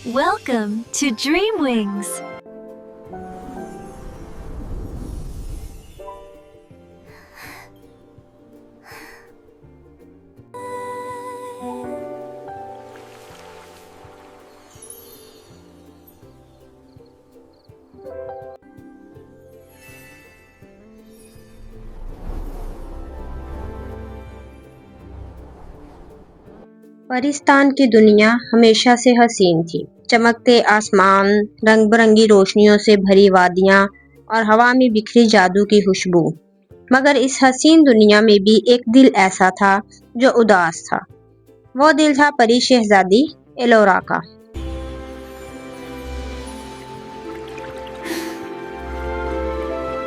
Welcome to Dreamwings. Paristan की दुनिया हमेशा से हसीन थी। चमकते आसमान, रंग बिरंगी रोशनियों से भरी वादियां और हवा में बिखरी जादू की खुशबू। मगर इस हसीन दुनिया में भी एक दिल ऐसा था जो उदास था। वो दिल था परी शहजादी एलोरा का।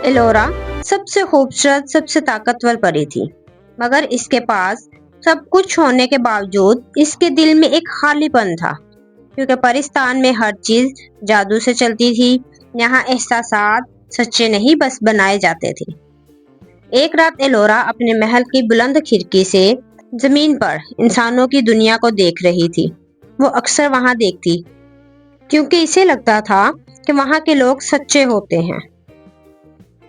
एलोरा सबसे खूबसूरत, सबसे ताकतवर परी थी, मगर इसके पास सब कुछ होने के बावजूद इसके दिल में एक खालीपन था, क्योंकि परिस्तान में हर चीज जादू से चलती थी। यहाँ एहसासात सच्चे नहीं बस बनाए जाते थे। एक रात एलोरा अपने महल की बुलंद खिड़की से जमीन पर इंसानों की दुनिया को देख रही थी। वो अक्सर वहां देखती, क्योंकि इसे लगता था कि वहां के लोग सच्चे होते हैं।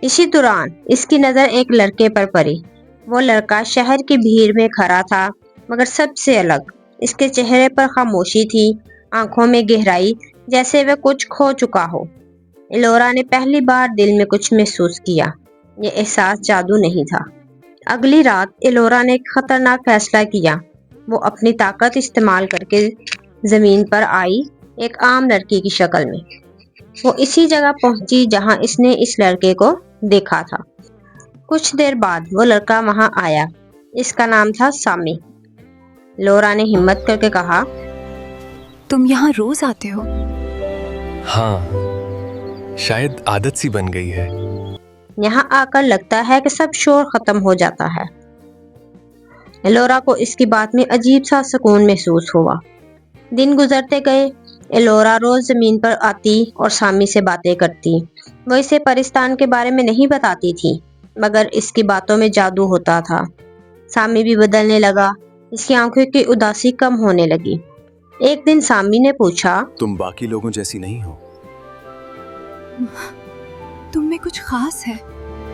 इसी दौरान इसकी नजर एक लड़के पर पड़ी। वो लड़का शहर की भीड़ में खड़ा था, मगर सबसे अलग। इसके चेहरे पर खामोशी थी, आंखों में गहराई, जैसे वह कुछ खो चुका हो। एलोरा ने पहली बार दिल में कुछ महसूस किया। ये एहसास जादू नहीं था। अगली रात एलोरा ने एक खतरनाक फैसला किया। वो अपनी ताकत इस्तेमाल करके जमीन पर आई, एक आम लड़की की शक्ल में। वो इसी जगह पहुंची जहां इसने इस लड़के को देखा था। कुछ देर बाद वो लड़का वहां आया। इसका नाम था सामी। एलोरा ने हिम्मत करके कहा, तुम यहाँ रोज आते हो? हाँ, शायद आदत सी बन गई है। यहाँ आकर लगता है कि सब शोर खत्म हो जाता है। एलोरा को इसकी बात में अजीब सा सुकून महसूस हुआ। दिन गुजरते गए। एलोरा रोज जमीन पर आती और सामी से बातें करती। वो इसे परिस्तान के बारे में नहीं बताती थी, मगर इसकी बातों में जादू होता था। सामी भी बदलने लगा। इसकी आंखों की उदासी कम होने लगी। एक दिन सामी ने पूछा, तुम बाकी लोगों जैसी नहीं हो। तुम में कुछ खास है?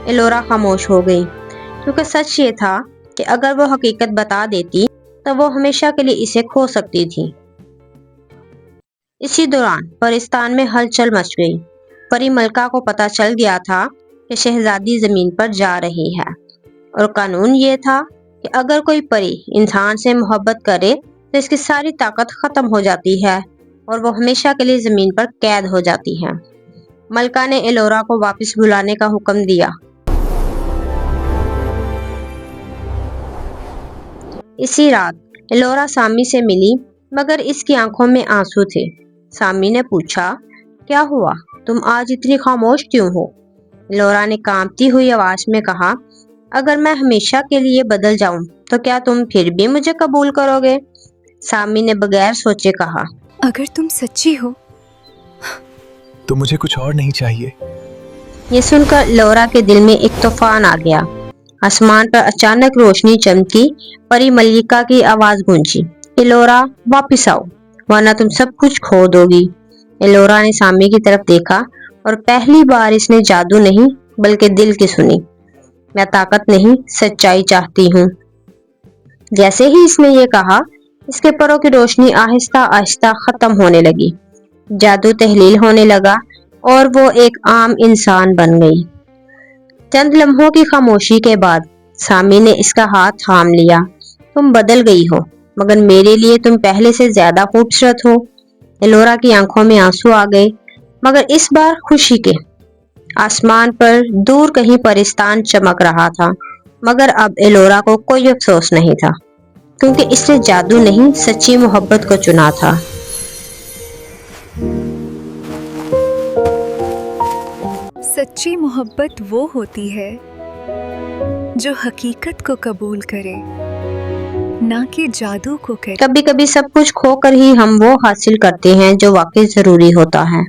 एलोरा खामोश हो गई, क्योंकि सच ये था कि अगर वो हकीकत बता देती तो वो हमेशा के लिए इसे खो सकती थी। इसी दौरान परिस्तान में हलचल मच गई। परी मलका को पता चल गया था कि शहजादी जमीन पर जा रही है, और कानून ये था कि अगर कोई परी इंसान से मोहब्बत करे तो इसकी सारी ताकत खत्म हो जाती है और वो हमेशा के लिए जमीन पर कैद हो जाती है। मलका ने एलोरा को वापस बुलाने का हुक्म दिया। इसी रात एलोरा सामी से मिली, मगर इसकी आंखों में आंसू थे। सामी ने पूछा, क्या हुआ? तुम आज इतनी खामोश क्यों हो? एलोरा ने कांपती हुई आवाज में कहा, अगर मैं हमेशा के लिए बदल जाऊं तो क्या तुम फिर भी मुझे कबूल करोगे? सामी ने बगैर सोचे कहा, अगर तुम सच्ची हो तो मुझे कुछ और नहीं चाहिए। ये सुनकर एलोरा के दिल में एक तूफान आ गया। आसमान पर अचानक रोशनी चमकी। परी मल्लिका की आवाज गूंजी, एलोरा वापिस आओ, वरना तुम सब कुछ खो दोगी। एलोरा ने सामी की तरफ देखा और पहली बार इसने जादू नहीं बल्कि दिल की सुनी। मैं ताकत नहीं, सच्चाई चाहती हूँ। जैसे ही इसने ये कहा, इसके परों की रोशनी आहिस्ता आहिस्ता खत्म होने लगी। जादू तहलील होने लगा और वो एक आम इंसान बन गई। चंद लम्हों की खामोशी के बाद सामी ने इसका हाथ थाम लिया। तुम बदल गई हो, मगर मेरे लिए तुम पहले से ज्यादा खूबसूरत हो। एलोरा की आंखों में आंसू आ गए, मगर इस बार खुशी के। आसमान पर दूर कहीं परिस्तान चमक रहा था, मगर अब एलोरा को कोई अफसोस नहीं था, क्योंकि इसने जादू नहीं सच्ची मोहब्बत को चुना था। सच्ची मोहब्बत वो होती है जो हकीकत को कबूल करे, ना कि जादू को करे। कभी कभी सब कुछ खोकर ही हम वो हासिल करते हैं जो वाकई जरूरी होता है।